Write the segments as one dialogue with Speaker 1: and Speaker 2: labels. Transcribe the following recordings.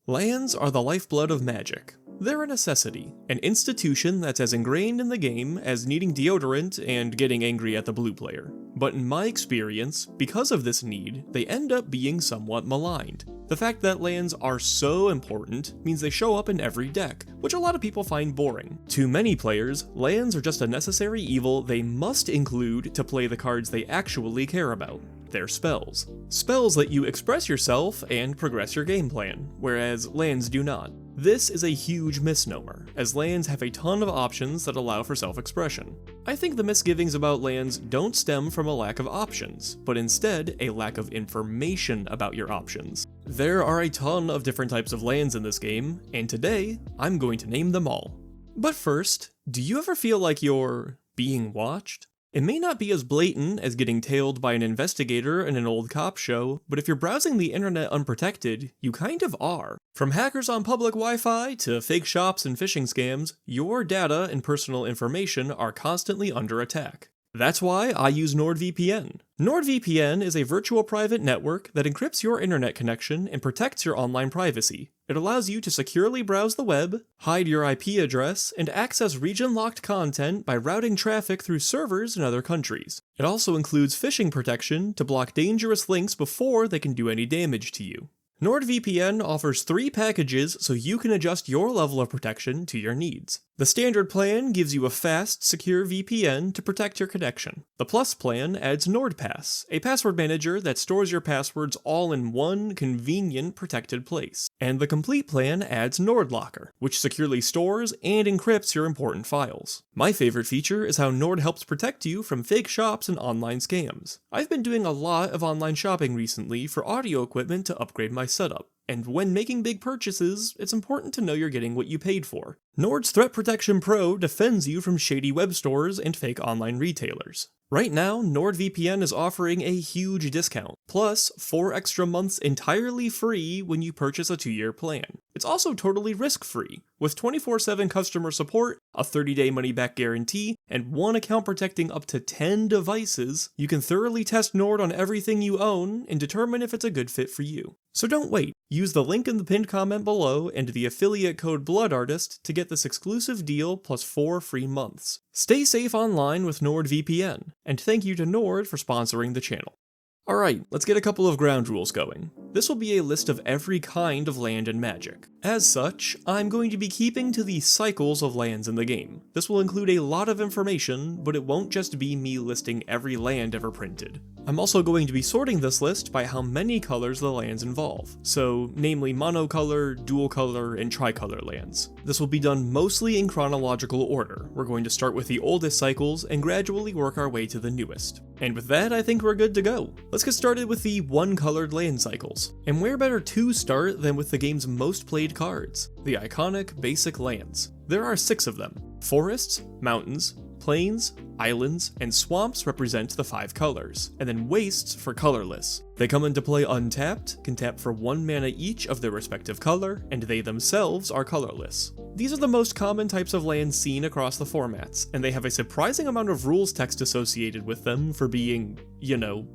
Speaker 1: Lands are the lifeblood of Magic. They're a necessity, an institution that's as ingrained in the game as needing deodorant and getting angry at the blue player. But in my experience, because of this need, they end up being somewhat maligned. The fact that lands are so important means they show up in every deck, which a lot of people find boring. To many players, lands are just a necessary evil they must include to play the cards they actually care about. Their spells. Spells let you express yourself and progress your game plan, whereas lands do not. This is a huge misnomer, as lands have a ton of options that allow for self-expression. I think the misgivings about lands don't stem from a lack of options, but instead a lack of information about your options. There are a ton of different types of lands in this game, and today, I'm going to name them all. But first, do you ever feel like you're being watched? It may not be as blatant as getting tailed by an investigator in an old cop show, but if you're browsing the internet unprotected, you kind of are. From hackers on public Wi-Fi to fake shops and phishing scams, your data and personal information are constantly under attack. That's why I use NordVPN. NordVPN is a virtual private network that encrypts your internet connection and protects your online privacy. It allows you to securely browse the web, hide your IP address, and access region-locked content by routing traffic through servers in other countries. It also includes phishing protection to block dangerous links before they can do any damage to you. NordVPN offers 3 packages so you can adjust your level of protection to your needs. The standard plan gives you a fast, secure VPN to protect your connection. The Plus plan adds NordPass, a password manager that stores your passwords all in one convenient, protected place. And the Complete plan adds NordLocker, which securely stores and encrypts your important files. My favorite feature is how Nord helps protect you from fake shops and online scams. I've been doing a lot of online shopping recently for audio equipment to upgrade my setup. And when making big purchases, it's important to know you're getting what you paid for. Nord's Threat Protection Pro defends you from shady web stores and fake online retailers. Right now, NordVPN is offering a huge discount, plus 4 extra months entirely free when you purchase a 2-year plan. It's also totally risk-free, with 24/7 customer support, a 30-day money-back guarantee, and 1 account protecting up to 10 devices. You can thoroughly test Nord on everything you own and determine if it's a good fit for you. So don't wait. Use the link in the pinned comment below and the affiliate code BLOODARTIST to get this exclusive deal plus 4 free months. Stay safe online with NordVPN, and thank you to Nord for sponsoring the channel. Alright, let's get a couple of ground rules going. This will be a list of every kind of land in Magic. As such, I'm going to be keeping to the cycles of lands in the game. This will include a lot of information, but it won't just be me listing every land ever printed. I'm also going to be sorting this list by how many colors the lands involve, so namely monocolor, dual color, and tricolor lands. This will be done mostly in chronological order. We're going to start with the oldest cycles and gradually work our way to the newest. And with that, I think we're good to go. Let's get started with the one-colored land cycles. And where better to start than with the game's most played cards, the iconic basic lands. There are 6 of them. Forests, mountains, plains, islands, and swamps represent the 5 colors, and then wastes for colorless. They come into play untapped, can tap for 1 mana each of their respective color, and they themselves are colorless. These are the most common types of lands seen across the formats, and they have a surprising amount of rules text associated with them for being,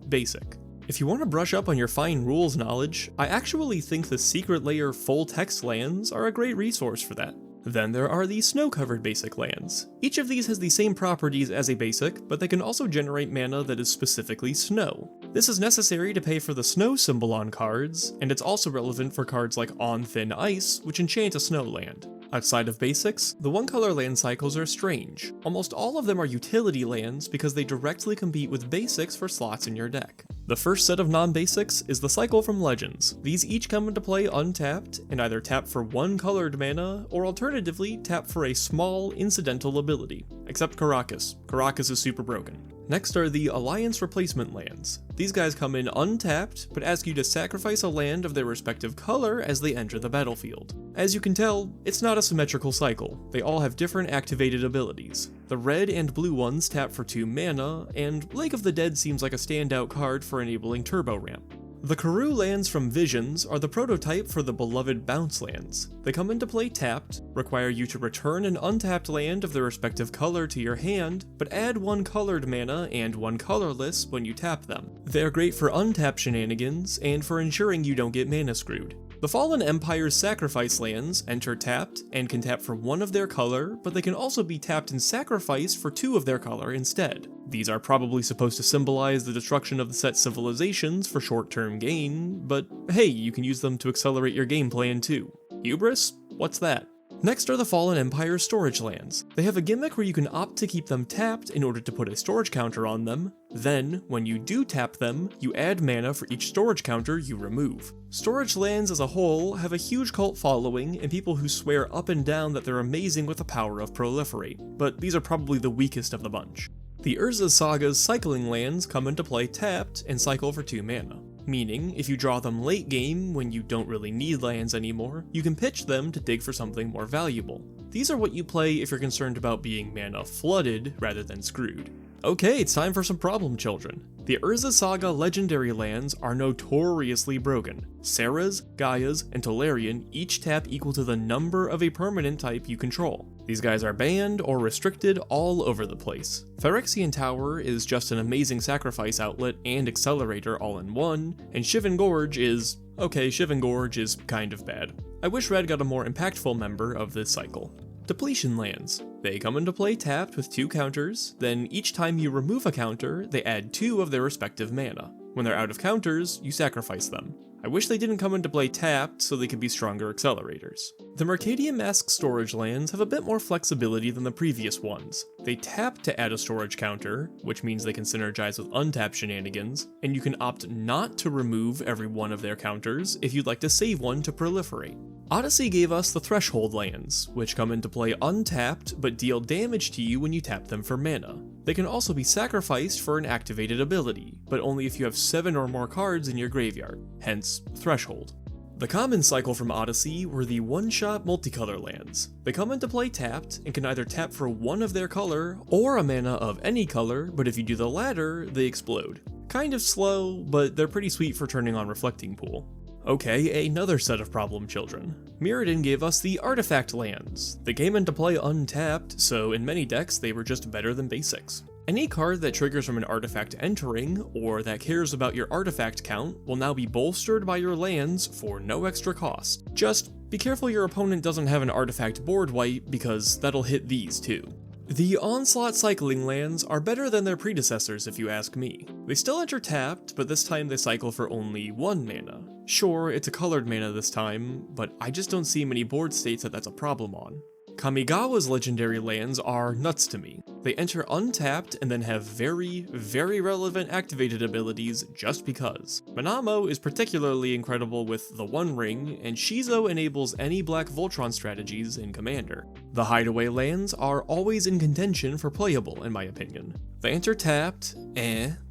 Speaker 1: basic. If you want to brush up on your fine rules knowledge, I actually think the Secret Lair full text lands are a great resource for that. Then there are the snow-covered basic lands. Each of these has the same properties as a basic, but they can also generate mana that is specifically snow. This is necessary to pay for the snow symbol on cards, and it's also relevant for cards like On Thin Ice, which enchant a snow land. Outside of basics, the one-color land cycles are strange. Almost all of them are utility lands because they directly compete with basics for slots in your deck. The first set of non-basics is the cycle from Legends. These each come into play untapped, and either tap for 1 colored mana, or alternatively tap for a small, incidental ability. Except Karakas. Karakas is super broken. Next are the Alliance Replacement lands. These guys come in untapped, but ask you to sacrifice a land of their respective color as they enter the battlefield. As you can tell, it's not a symmetrical cycle. They all have different activated abilities. The red and blue ones tap for 2 mana, and Lake of the Dead seems like a standout card for enabling turbo ramp. The Karoo lands from Visions are the prototype for the beloved Bounce lands. They come into play tapped, require you to return an untapped land of their respective color to your hand, but add 1 colored mana and 1 colorless when you tap them. They are great for untapped shenanigans, and for ensuring you don't get mana screwed. The Fallen Empire's sacrifice lands enter tapped and can tap for 1 of their color, but they can also be tapped and sacrificed for 2 of their color instead. These are probably supposed to symbolize the destruction of the set civilizations for short-term gain, but hey, you can use them to accelerate your game plan too. Hubris? What's that? Next are the Fallen Empire's storage lands. They have a gimmick where you can opt to keep them tapped in order to put a storage counter on them. Then, when you do tap them, you add mana for each storage counter you remove. Storage lands as a whole have a huge cult following and people who swear up and down that they're amazing with the power of proliferate, but these are probably the weakest of the bunch. The Urza Saga's cycling lands come into play tapped and cycle for 2 mana. Meaning, if you draw them late game when you don't really need lands anymore, you can pitch them to dig for something more valuable. These are what you play if you're concerned about being mana flooded rather than screwed. Okay, it's time for some problem children. The Urza Saga legendary lands are notoriously broken. Serra's, Gaia's, and Tolarian each tap equal to the number of a permanent type you control. These guys are banned or restricted all over the place. Phyrexian Tower is just an amazing sacrifice outlet and accelerator all in one, and Shivan Gorge is... okay, Shivan Gorge is kind of bad. I wish Red got a more impactful member of this cycle. Depletion lands. They come into play tapped with 2 counters, then each time you remove a counter, they add 2 of their respective mana. When they're out of counters, you sacrifice them. I wish they didn't come into play tapped so they could be stronger accelerators. The Mercadian Mask storage lands have a bit more flexibility than the previous ones. They tap to add a storage counter, which means they can synergize with untapped shenanigans, and you can opt not to remove every one of their counters if you'd like to save one to proliferate. Odyssey gave us the Threshold lands, which come into play untapped but deal damage to you when you tap them for mana. They can also be sacrificed for an activated ability, but only if you have 7 or more cards in your graveyard, hence Threshold. The common cycle from Odyssey were the one-shot multicolor lands. They come into play tapped and can either tap for 1 of their color or a mana of any color, but if you do the latter, they explode. Kind of slow, but they're pretty sweet for turning on Reflecting Pool. Okay, another set of problem children. Mirrodin gave us the Artifact lands. They came into play untapped, so in many decks they were just better than basics. Any card that triggers from an artifact entering, or that cares about your artifact count, will now be bolstered by your lands for no extra cost. Just be careful your opponent doesn't have an artifact board wipe, because that'll hit these too. The Onslaught cycling lands are better than their predecessors if you ask me. They still enter tapped, but this time they cycle for only 1 mana. Sure, it's a colored mana this time, but I just don't see many board states that that's a problem on. Kamigawa's legendary lands are nuts to me. They enter untapped and then have very, very relevant activated abilities just because. Manamo is particularly incredible with the One Ring, and Shizo enables any Black Voltron strategies in Commander. The Hideaway lands are always in contention for playable, in my opinion. They enter tapped,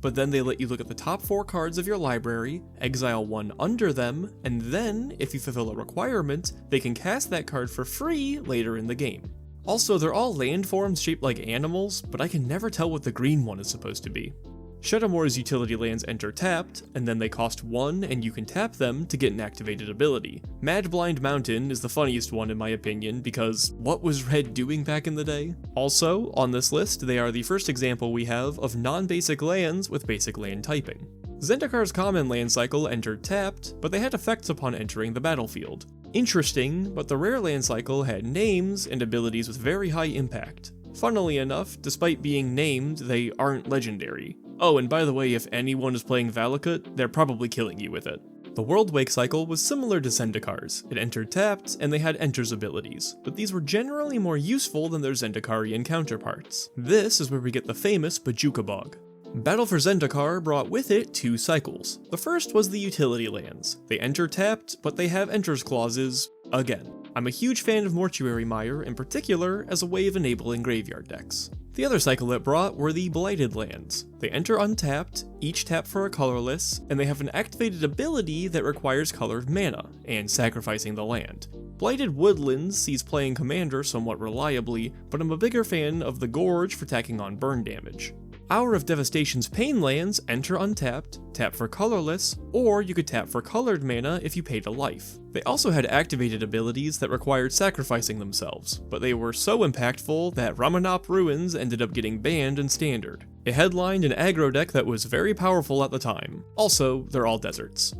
Speaker 1: but then they let you look at the top 4 cards of your library, exile 1 under them, and then, if you fulfill a requirement, they can cast that card for free later in the game. Also, they're all landforms shaped like animals, but I can never tell what the green one is supposed to be. Shadowmoor's utility lands enter tapped, and then they cost 1 and you can tap them to get an activated ability. Mad Blind Mountain is the funniest one in my opinion, because what was Red doing back in the day? Also, on this list, they are the first example we have of non-basic lands with basic land typing. Zendikar's common land cycle entered tapped, but they had effects upon entering the battlefield. Interesting, but the rare land cycle had names and abilities with very high impact. Funnily enough, despite being named, they aren't legendary. Oh, and by the way, if anyone is playing Valakut, they're probably killing you with it. The World Wake cycle was similar to Zendikar's. It entered tapped, and they had Enters abilities, but these were generally more useful than their Zendikarian counterparts. This is where we get the famous Bajuka Bog. Battle for Zendikar brought with it 2 cycles. The first was the utility lands. They enter tapped, but they have Enters clauses again. I'm a huge fan of Mortuary Mire in particular as a way of enabling graveyard decks. The other cycle it brought were the Blighted lands. They enter untapped, each tap for a colorless, and they have an activated ability that requires colored mana, and sacrificing the land. Blighted Woodlands sees playing Commander somewhat reliably, but I'm a bigger fan of the Gorge for tacking on burn damage. Hour of Devastation's Pain lands enter untapped, tap for colorless, or you could tap for colored mana if you paid a life. They also had activated abilities that required sacrificing themselves, but they were so impactful that Ramanop Ruins ended up getting banned in Standard. It headlined an aggro deck that was very powerful at the time. Also, they're all deserts.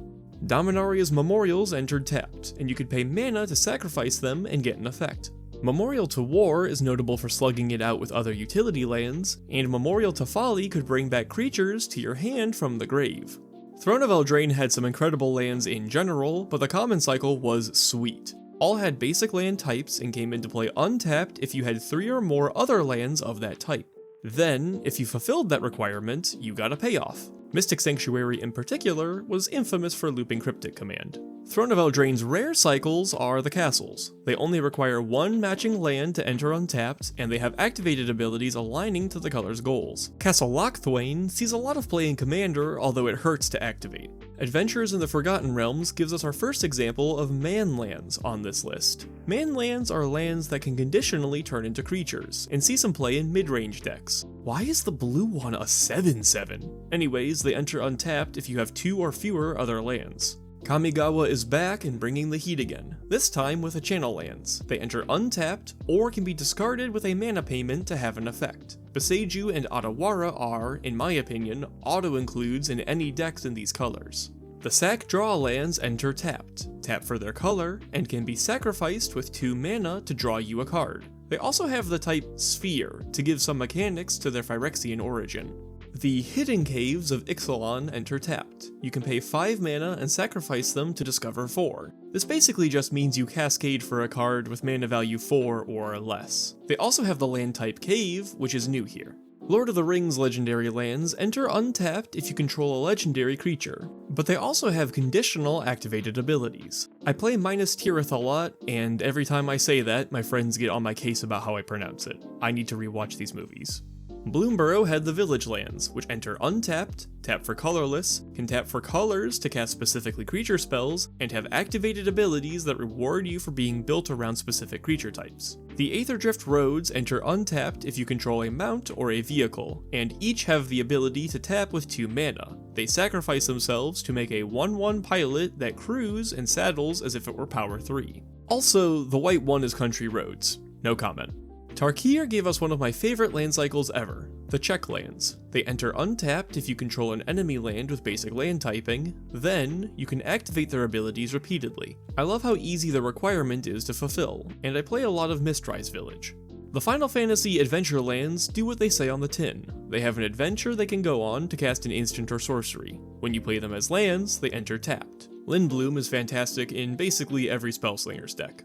Speaker 1: Dominaria's Memorials entered tapped, and you could pay mana to sacrifice them and get an effect. Memorial to War is notable for slugging it out with other utility lands, and Memorial to Folly could bring back creatures to your hand from the grave. Throne of Eldraine had some incredible lands in general, but the common cycle was sweet. All had basic land types and came into play untapped if you had 3 or more other lands of that type. Then, if you fulfilled that requirement, you got a payoff. Mystic Sanctuary in particular was infamous for looping Cryptic Command. Throne of Eldraine's rare cycles are the castles. They only require 1 matching land to enter untapped, and they have activated abilities aligning to the color's goals. Castle Lochthwain sees a lot of play in Commander, although it hurts to activate. Adventures in the Forgotten Realms gives us our first example of manlands on this list. Manlands are lands that can conditionally turn into creatures, and see some play in mid-range decks. Why is the blue one a 7/7? Anyways, they enter untapped if you have 2 or fewer other lands. Kamigawa is back and bringing the heat again, this time with a channel lands. They enter untapped, or can be discarded with a mana payment to have an effect. Beseiju and Otawara are, in my opinion, auto-includes in any decks in these colors. The sack draw lands enter tapped, tap for their color, and can be sacrificed with 2 mana to draw you a card. They also have the type Sphere to give some mechanics to their Phyrexian origin. The Hidden Caves of Ixalan enter tapped. You can pay 5 mana and sacrifice them to discover 4. This basically just means you cascade for a card with mana value 4 or less. They also have the land type Cave, which is new here. Lord of the Rings legendary lands enter untapped if you control a legendary creature, but they also have conditional activated abilities. I play Minas Tirith a lot, and every time I say that, my friends get on my case about how I pronounce it. I need to rewatch these movies. Bloomborough had the Village lands, which enter untapped, tap for colorless, can tap for colors to cast specifically creature spells, and have activated abilities that reward you for being built around specific creature types. The Aetherdrift Roads enter untapped if you control a mount or a vehicle, and each have the ability to tap with 2 mana. They sacrifice themselves to make a 1/1 pilot that crews and saddles as if it were power 3. Also, the white one is Country Roads. No comment. Tarkir gave us one of my favorite land cycles ever, the Check lands. They enter untapped if you control an enemy land with basic land typing, then you can activate their abilities repeatedly. I love how easy the requirement is to fulfill, and I play a lot of Mistrise Village. The Final Fantasy Adventure lands do what they say on the tin. They have an adventure they can go on to cast an instant or sorcery. When you play them as lands, they enter tapped. Lindblum is fantastic in basically every Spellslinger's deck.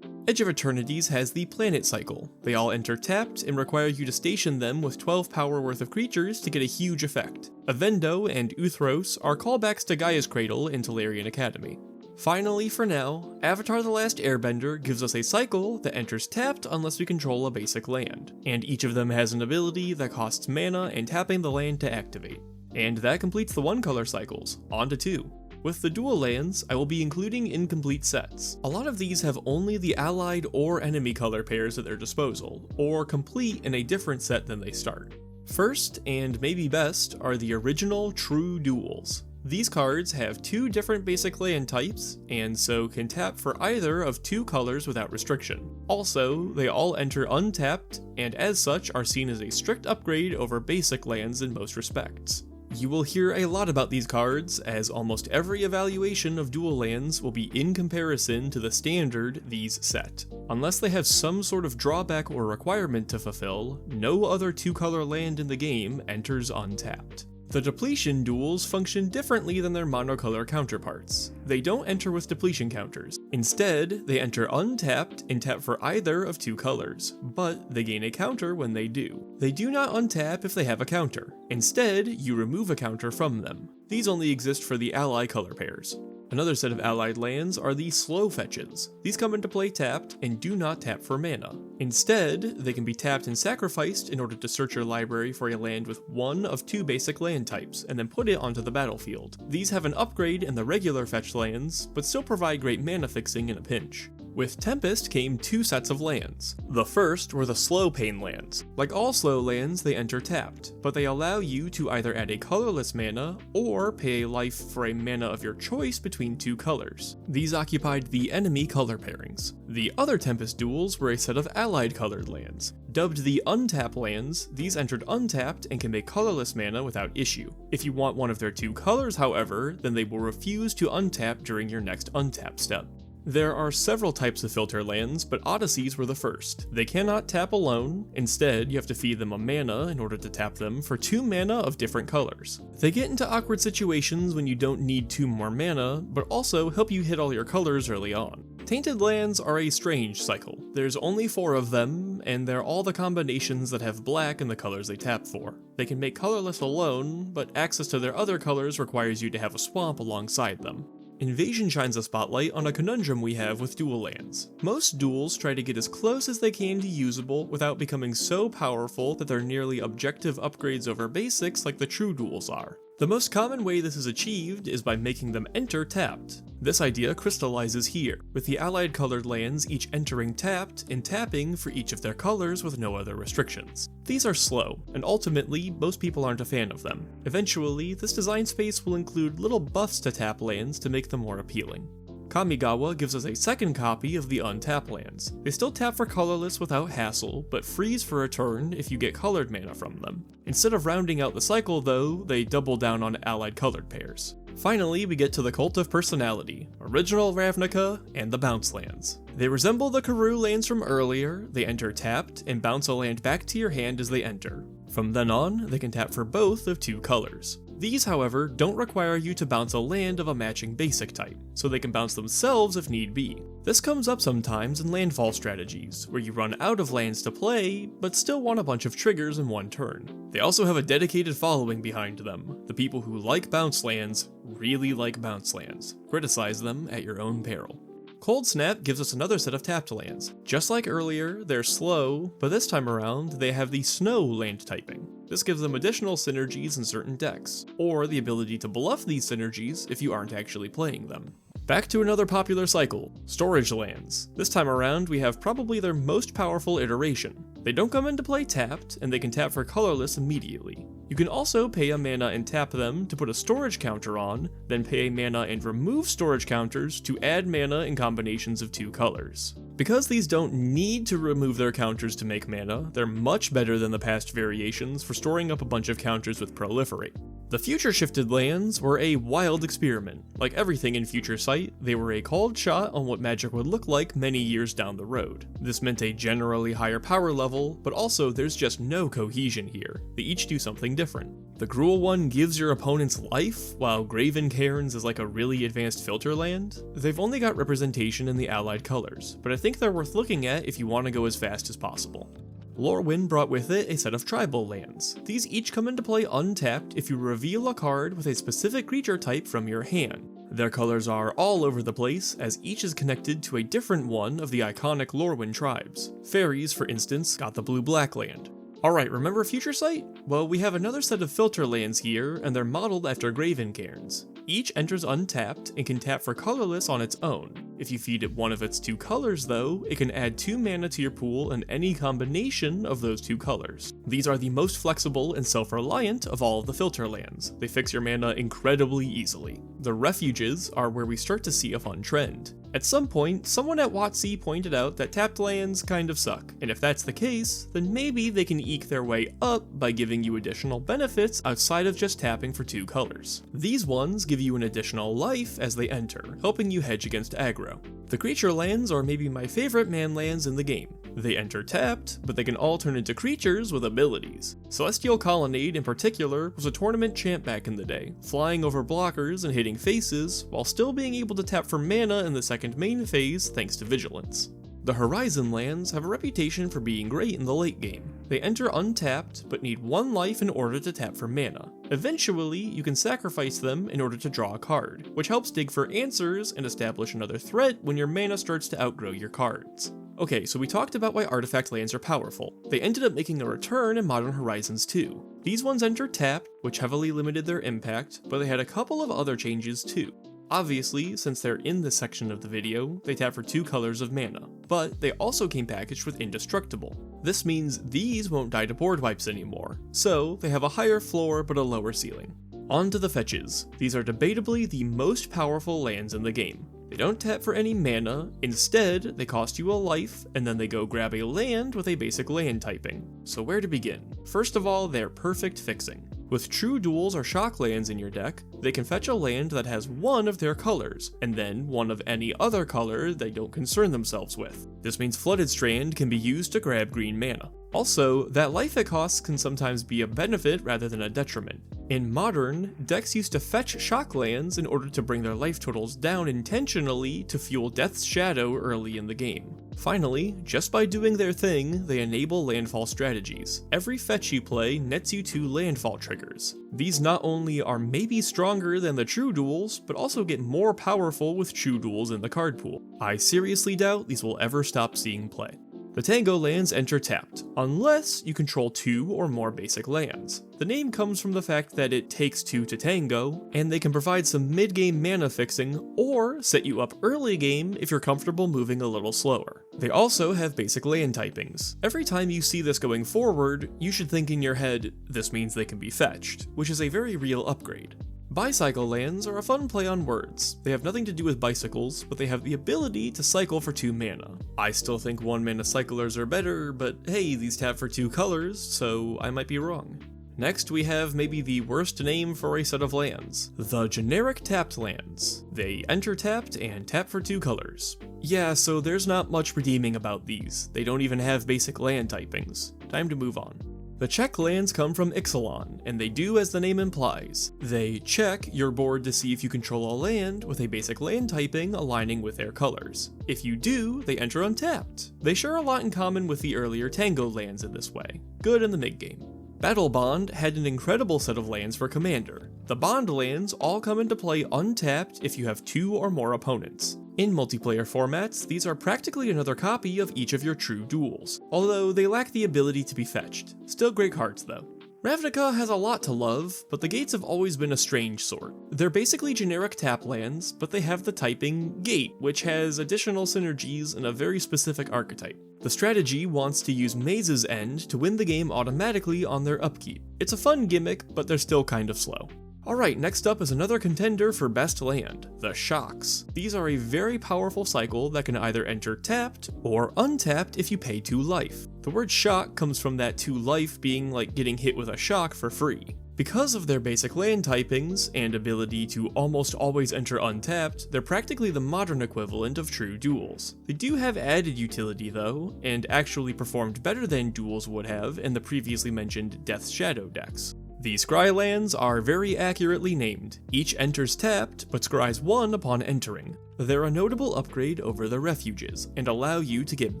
Speaker 1: Edge of Eternities has the Planet cycle. They all enter tapped and require you to station them with 12 power worth of creatures to get a huge effect. Avendo and Uthros are callbacks to Gaia's Cradle in Tolarian Academy. Finally, for now, Avatar: The Last Airbender gives us a cycle that enters tapped unless we control a basic land, and each of them has an ability that costs mana and tapping the land to activate. And that completes the 1-color cycles, on to 2. With the dual lands, I will be including incomplete sets. A lot of these have only the allied or enemy color pairs at their disposal, or complete in a different set than they start. First, and maybe best, are the original true duals. These cards have 2 different basic land types, and so can tap for either of 2 colors without restriction. Also, they all enter untapped, and as such are seen as a strict upgrade over basic lands in most respects. You will hear a lot about these cards, as almost every evaluation of dual lands will be in comparison to the standard these set. Unless they have some sort of drawback or requirement to fulfill, no other 2-color land in the game enters untapped. The depletion duals function differently than their monocolor counterparts. They don't enter with depletion counters. Instead, they enter untapped and tap for either of 2 colors, but they gain a counter when they do. They do not untap if they have a counter. Instead, you remove a counter from them. These only exist for the ally color pairs. Another set of allied lands are the slow fetches. These come into play tapped and do not tap for mana. Instead, they can be tapped and sacrificed in order to search your library for a land with 1 of 2 basic land types, and then put it onto the battlefield. These have an upgrade in the regular fetch lands, but still provide great mana fixing in a pinch. With Tempest came two sets of lands. The first were the slow pain lands. Like all slow lands, they enter tapped, but they allow you to either add a colorless mana or pay a life for a mana of your choice between two colors. These occupied the enemy color pairings. The other Tempest duels were a set of allied colored lands. Dubbed the untap lands, these entered untapped and can make colorless mana without issue. If you want one of their two colors, however, then they will refuse to untap during your next untap step. There are several types of filter lands, but Odysseys were the first. They cannot tap alone. Instead, you have to feed them a mana in order to tap them for 2 mana of different colors. They get into awkward situations when you don't need 2 more mana, but also help you hit all your colors early on. Tainted lands are a strange cycle. There's only 4 of them, and they're all the combinations that have black in the colors they tap for. They can make colorless alone, but access to their other colors requires you to have a swamp alongside them. Invasion shines a spotlight on a conundrum we have with dual lands. Most duels try to get as close as they can to usable without becoming so powerful that they're nearly objective upgrades over basics like the true duels are. The most common way this is achieved is by making them enter tapped. This idea crystallizes here, with the allied colored lands each entering tapped and tapping for each of their colors with no other restrictions. These are slow, and ultimately, most people aren't a fan of them. Eventually, this design space will include little buffs to tap lands to make them more appealing. Kamigawa gives us a second copy of the untap lands. They still tap for colorless without hassle, but freeze for a turn if you get colored mana from them. Instead of rounding out the cycle though, they double down on allied colored pairs. Finally, we get to the Cult of Personality, Original Ravnica, and the Bounce lands. They resemble the Karoo lands from earlier. They enter tapped, and bounce a land back to your hand as they enter. From then on, they can tap for both of 2 colors. These, however, don't require you to bounce a land of a matching basic type, so they can bounce themselves if need be. This comes up sometimes in landfall strategies, where you run out of lands to play, but still want a bunch of triggers in one turn. They also have a dedicated following behind them. The people who like bounce lands really like bounce lands. Criticize them at your own peril. Cold Snap gives us another set of tapped lands. Just like earlier, they're slow, but this time around, they have the snow land typing. This gives them additional synergies in certain decks, or the ability to bluff these synergies if you aren't actually playing them. Back to another popular cycle, storage lands. This time around, we have probably their most powerful iteration. They don't come into play tapped, and they can tap for colorless immediately. You can also pay a mana and tap them to put a storage counter on, then pay a mana and remove storage counters to add mana in combinations of 2 colors. Because these don't need to remove their counters to make mana, they're much better than the past variations for storing up a bunch of counters with Proliferate. The Future Shifted lands were a wild experiment. Like everything in Future Sight, they were a called shot on what Magic would look like many years down the road. This meant a generally higher power level, but also there's just no cohesion here. They each do something different. The Gruul one gives your opponents life, while Graven Cairns is like a really advanced filter land. They've only got representation in the allied colors, but I think they're worth looking at if you want to go as fast as possible. Lorwyn brought with it a set of tribal lands. These each come into play untapped if you reveal a card with a specific creature type from your hand. Their colors are all over the place, as each is connected to a different one of the iconic Lorwyn tribes. Fairies, for instance, got the blue-black land. Alright, remember Future Sight? Well, we have another set of filter lands here, and they're modeled after Graven Cairns. Each enters untapped and can tap for colorless on its own. If you feed it one of its 2 colors though, it can add 2 mana to your pool in any combination of those 2 colors. These are the most flexible and self-reliant of all of the filter lands. They fix your mana incredibly easily. The refuges are where we start to see a fun trend. At some point, someone at WotC pointed out that tapped lands kind of suck, and if that's the case, then maybe they can eke their way up by giving you additional benefits outside of just tapping for 2 colors. These ones give you an additional life as they enter, helping you hedge against aggro. The creature lands are maybe my favorite manlands in the game. They enter tapped, but they can all turn into creatures with abilities. Celestial Colonnade in particular was a tournament champ back in the day, flying over blockers and hitting faces, while still being able to tap for mana in the second main phase thanks to Vigilance. The Horizon lands have a reputation for being great in the late game. They enter untapped, but need 1 life in order to tap for mana. Eventually, you can sacrifice them in order to draw a card, which helps dig for answers and establish another threat when your mana starts to outgrow your cards. Okay, so we talked about why artifact lands are powerful. They ended up making a return in Modern Horizons 2. These ones entered tapped, which heavily limited their impact, but they had a couple of other changes too. Obviously, since they're in this section of the video, they tap for 2 colors of mana, but they also came packaged with indestructible. This means these won't die to board wipes anymore, so they have a higher floor but a lower ceiling. On to the fetches. These are debatably the most powerful lands in the game. They don't tap for any mana, instead they cost you a life, and then they go grab a land with a basic land typing. So where to begin? First of all, they're perfect fixing. With true duals or shock lands in your deck, they can fetch a land that has one of their colors, and then one of any other color they don't concern themselves with. This means Flooded Strand can be used to grab green mana. Also, that life it costs can sometimes be a benefit rather than a detriment. In Modern, decks used to fetch shock lands in order to bring their life totals down intentionally to fuel Death's Shadow early in the game. Finally, just by doing their thing, they enable landfall strategies. Every fetch you play nets you 2 landfall triggers. These not only are maybe stronger than the true duals, but also get more powerful with true duals in the card pool. I seriously doubt these will ever stop seeing play. The Tango lands enter tapped, unless you control 2 or more basic lands. The name comes from the fact that it takes 2 to tango, and they can provide some mid-game mana fixing, or set you up early game if you're comfortable moving a little slower. They also have basic land typings. Every time you see this going forward, you should think in your head, this means they can be fetched, which is a very real upgrade. Bicycle lands are a fun play on words. They have nothing to do with bicycles, but they have the ability to cycle for 2 mana. I still think 1 mana cyclers are better, but hey, these tap for 2 colors, so I might be wrong. Next, we have maybe the worst name for a set of lands, the generic tapped lands. They enter tapped and tap for 2 colors. Yeah, so there's not much redeeming about these. They don't even have basic land typings. Time to move on. The check lands come from Ixalan, and they do as the name implies. They check your board to see if you control a land with a basic land typing aligning with their colors. If you do, they enter untapped. They share a lot in common with the earlier Tango lands in this way. Good in the mid-game. Battle Bond had an incredible set of lands for Commander. The Bond lands all come into play untapped if you have 2 or more opponents. In multiplayer formats, these are practically another copy of each of your true duals, although they lack the ability to be fetched. Still great cards though. Ravnica has a lot to love, but the gates have always been a strange sort. They're basically generic tap lands, but they have the typing Gate, which has additional synergies and a very specific archetype. The strategy wants to use Maze's End to win the game automatically on their upkeep. It's a fun gimmick, but they're still kind of slow. Alright, next up is another contender for best land, the Shocks. These are a very powerful cycle that can either enter tapped or untapped if you pay 2 life. The word shock comes from that 2 life being like getting hit with a shock for free. Because of their basic land typings and ability to almost always enter untapped, they're practically the modern equivalent of true duals. They do have added utility though, and actually performed better than duals would have in the previously mentioned Death's Shadow decks. The Scry lands are very accurately named. Each enters tapped, but scries 1 upon entering. They're a notable upgrade over the refuges, and allow you to get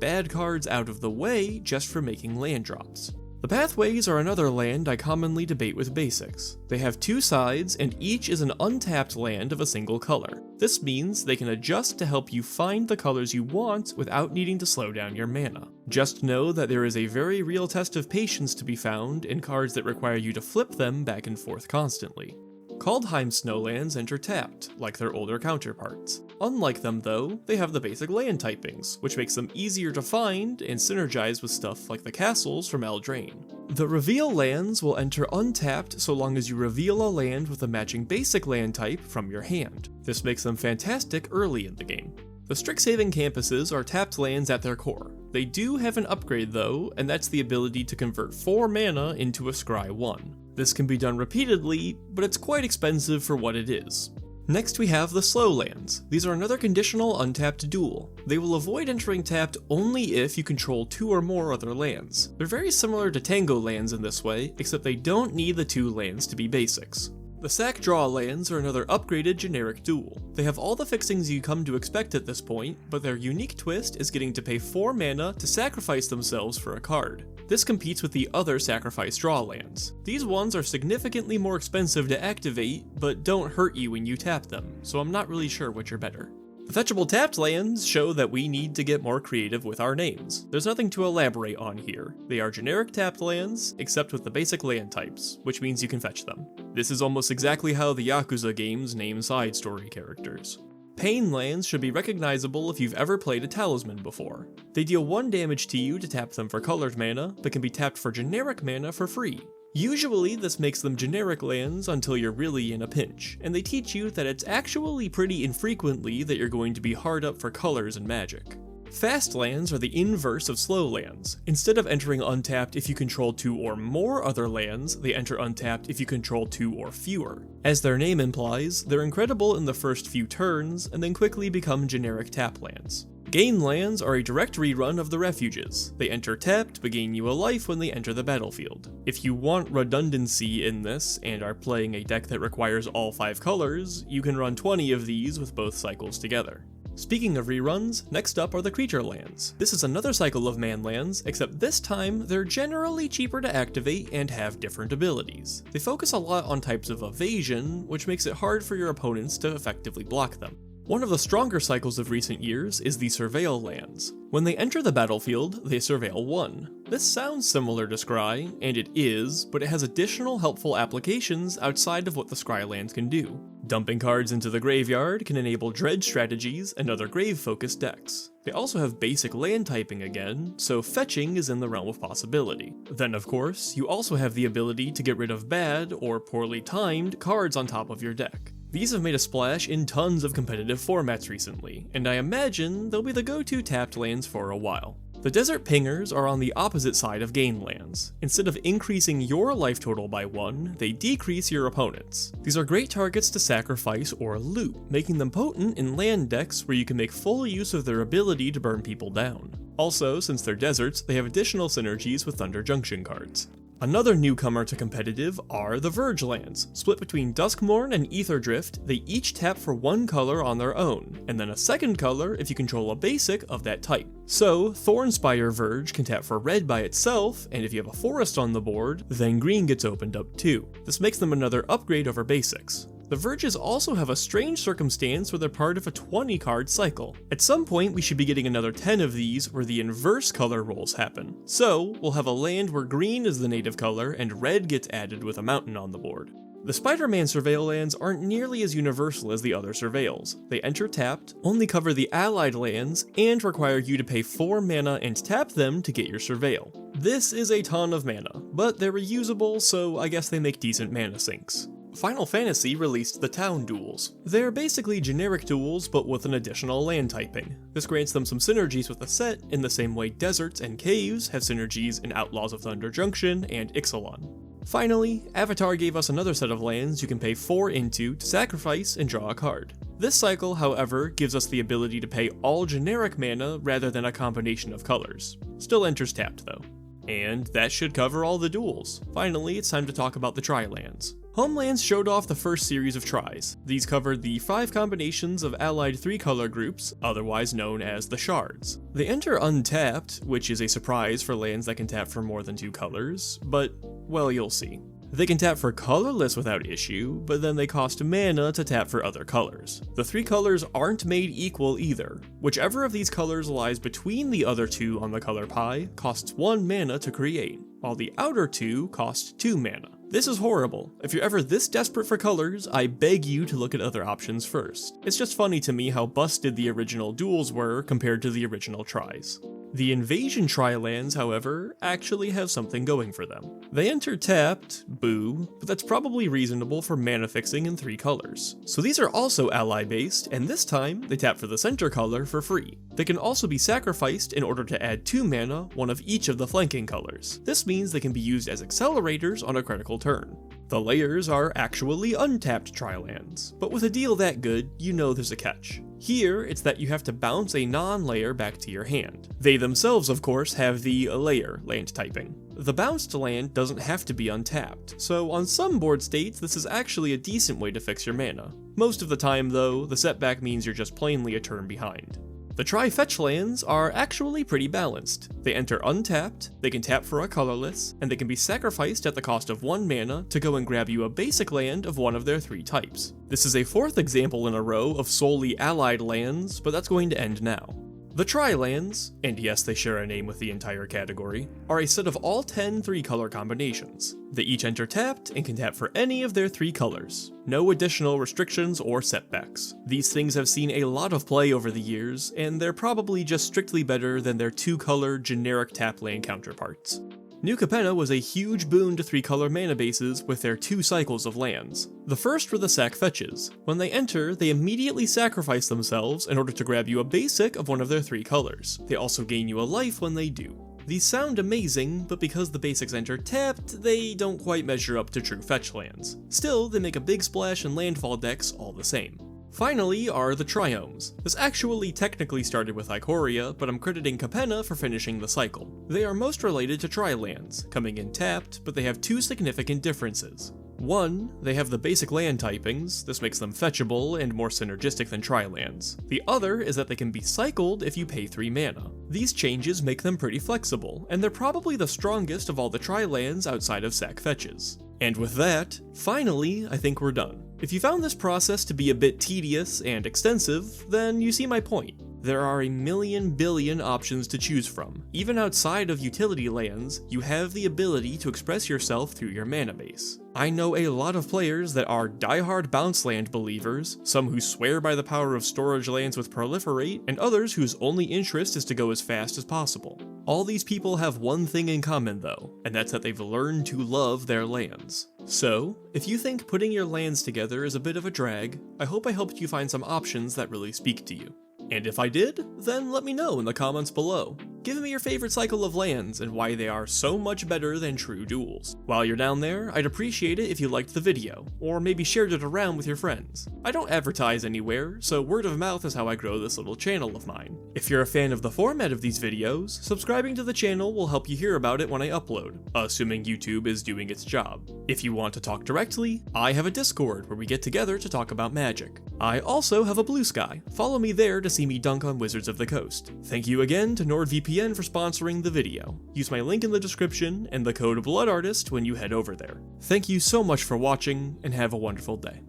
Speaker 1: bad cards out of the way just for making land drops. The Pathways are another land I commonly debate with basics. They have 2 sides, and each is an untapped land of a single color. This means they can adjust to help you find the colors you want without needing to slow down your mana. Just know that there is a very real test of patience to be found in cards that require you to flip them back and forth constantly. Kaldheim Snowlands enter tapped, like their older counterparts. Unlike them though, they have the basic land typings, which makes them easier to find and synergize with stuff like the castles from Eldraine. The Reveal lands will enter untapped so long as you reveal a land with a matching basic land type from your hand. This makes them fantastic early in the game. The Strixhaven campuses are tapped lands at their core. They do have an upgrade though, and that's the ability to convert 4 mana into a Scry 1. This can be done repeatedly, but it's quite expensive for what it is. Next we have the Slow lands. These are another conditional untapped dual. They will avoid entering tapped only if you control 2 or more other lands. They're very similar to Tango lands in this way, except they don't need the 2 lands to be basics. The Sack Draw lands are another upgraded generic dual. They have all the fixings you come to expect at this point, but their unique twist is getting to pay 4 mana to sacrifice themselves for a card. This competes with the other sacrifice draw lands. These ones are significantly more expensive to activate, but don't hurt you when you tap them, so I'm not really sure which are better. Fetchable tapped lands show that we need to get more creative with our names. There's nothing to elaborate on here. They are generic tapped lands, except with the basic land types, which means you can fetch them. This is almost exactly how the Yakuza games name side story characters. Pain lands should be recognizable if you've ever played a talisman before. They deal 1 damage to you to tap them for colored mana, but can be tapped for generic mana for free. Usually this makes them generic lands until you're really in a pinch, and they teach you that it's actually pretty infrequently that you're going to be hard up for colors and magic. Fast lands are the inverse of slow lands. Instead of entering untapped if you control 2 or more other lands, they enter untapped if you control 2 or fewer. As their name implies, they're incredible in the first few turns, and then quickly become generic tap lands. Gain lands are a direct rerun of the refuges. They enter tapped, but gain you a life when they enter the battlefield. If you want redundancy in this, and are playing a deck that requires all 5 colors, you can run 20 of these with both cycles together. Speaking of reruns, next up are the creature lands. This is another cycle of manlands, except this time they're generally cheaper to activate and have different abilities. They focus a lot on types of evasion, which makes it hard for your opponents to effectively block them. One of the stronger cycles of recent years is the surveil lands. When they enter the battlefield, they surveil 1. This sounds similar to Scry, and it is, but it has additional helpful applications outside of what the Scry lands can do. Dumping cards into the graveyard can enable dredge strategies and other grave-focused decks. They also have basic land typing again, so fetching is in the realm of possibility. Then of course, you also have the ability to get rid of bad, or poorly timed, cards on top of your deck. These have made a splash in tons of competitive formats recently, and I imagine they'll be the go-to tapped lands for a while. The Desert Pingers are on the opposite side of gain lands. Instead of increasing your life total by 1, they decrease your opponent's. These are great targets to sacrifice or loot, making them potent in land decks where you can make full use of their ability to burn people down. Also, since they're deserts, they have additional synergies with Thunder Junction cards. Another newcomer to competitive are the Verge lands. Split between Duskmourn and Aetherdrift, they each tap for 1 color on their own, and then a second color if you control a basic of that type. So, Thornspire Verge can tap for red by itself, and if you have a forest on the board, then green gets opened up too. This makes them another upgrade over basics. The Verges also have a strange circumstance where they're part of a 20 card cycle. At some point we should be getting another 10 of these where the inverse color rolls happen. So, we'll have a land where green is the native color and red gets added with a mountain on the board. The Spider-Man Surveil lands aren't nearly as universal as the other Surveils. They enter tapped, only cover the allied lands, and require you to pay 4 mana and tap them to get your Surveil. This is a ton of mana, but they're reusable, so I guess they make decent mana sinks. Final Fantasy released the Town Duels. They're basically generic duels, but with an additional land typing. This grants them some synergies with the set, in the same way deserts and caves have synergies in Outlaws of Thunder Junction and Ixalan. Finally, Avatar gave us another set of lands you can pay 4 into to sacrifice and draw a card. This cycle, however, gives us the ability to pay all generic mana rather than a combination of colors. Still enters tapped though. And that should cover all the duels. Finally, it's time to talk about the Tri-lands. Homelands showed off the first series of tries. These covered the 5 combinations of allied 3-color groups, otherwise known as the shards. They enter untapped, which is a surprise for lands that can tap for more than 2 colors, but, well, you'll see. They can tap for colorless without issue, but then they cost mana to tap for other colors. The 3 colors aren't made equal either. Whichever of these colors lies between the other 2 on the color pie costs 1 mana to create, while the outer 2 cost 2 mana. This is horrible. If you're ever this desperate for colors, I beg you to look at other options first. It's just funny to me how busted the original duels were compared to the original tries. The Invasion Tri-lands, however, actually have something going for them. They enter tapped, boo, but that's probably reasonable for mana fixing in 3 colors. So these are also ally based, and this time they tap for the center color for free. They can also be sacrificed in order to add 2 mana, one of each of the flanking colors. This means they can be used as accelerators on a critical turn. The layers are actually untapped Tri-lands, but with a deal that good, you know there's a catch. Here, it's that you have to bounce a non-layer back to your hand. They themselves, of course, have the layer land typing. The bounced land doesn't have to be untapped, so on some board states this is actually a decent way to fix your mana. Most of the time though, the setback means you're just plainly a turn behind. The tri-fetch lands are actually pretty balanced. They enter untapped, they can tap for a colorless, and they can be sacrificed at the cost of 1 mana to go and grab you a basic land of one of their 3 types. This is a 4th example in a row of solely allied lands, but that's going to end now. The tri-lands, and yes they share a name with the entire category, are a set of all 10 3-color combinations. They each enter tapped and can tap for any of their 3 colors. No additional restrictions or setbacks. These things have seen a lot of play over the years, and they're probably just strictly better than their 2-color generic tap land counterparts. New Capenna was a huge boon to 3-color mana bases with their 2 cycles of lands. The first were the sack fetches. When they enter, they immediately sacrifice themselves in order to grab you a basic of one of their 3 colors. They also gain you a life when they do. These sound amazing, but because the basics enter tapped, they don't quite measure up to true fetch lands. Still, they make a big splash in landfall decks all the same. Finally are the triomes. This actually technically started with Ikoria, but I'm crediting Capenna for finishing the cycle. They are most related to tri-lands, coming in tapped, but they have 2 significant differences. 1, they have the basic land typings, this makes them fetchable and more synergistic than tri-lands. The other is that they can be cycled if you pay 3 mana. These changes make them pretty flexible, and they're probably the strongest of all the tri-lands outside of sack fetches. And with that, finally, I think we're done. If you found this process to be a bit tedious and extensive, then you see my point. There are a million billion options to choose from. Even outside of utility lands, you have the ability to express yourself through your mana base. I know a lot of players that are diehard bounce land believers, some who swear by the power of storage lands with proliferate, and others whose only interest is to go as fast as possible. All these people have one thing in common though, and that's that they've learned to love their lands. So, if you think putting your lands together is a bit of a drag, I hope I helped you find some options that really speak to you. And if I did, then let me know in the comments below. Give me your favorite cycle of lands and why they are so much better than true duels. While you're down there, I'd appreciate it if you liked the video, or maybe shared it around with your friends. I don't advertise anywhere, so word of mouth is how I grow this little channel of mine. If you're a fan of the format of these videos, subscribing to the channel will help you hear about it when I upload, assuming YouTube is doing its job. If you want to talk directly, I have a Discord where we get together to talk about Magic. I also have a Blue Sky. Follow me there to see me dunk on Wizards of the Coast. Thank you again to NordVPN for sponsoring the video. Use my link in the description and the code BLOODARTIST when you head over there. Thank you so much for watching, and have a wonderful day.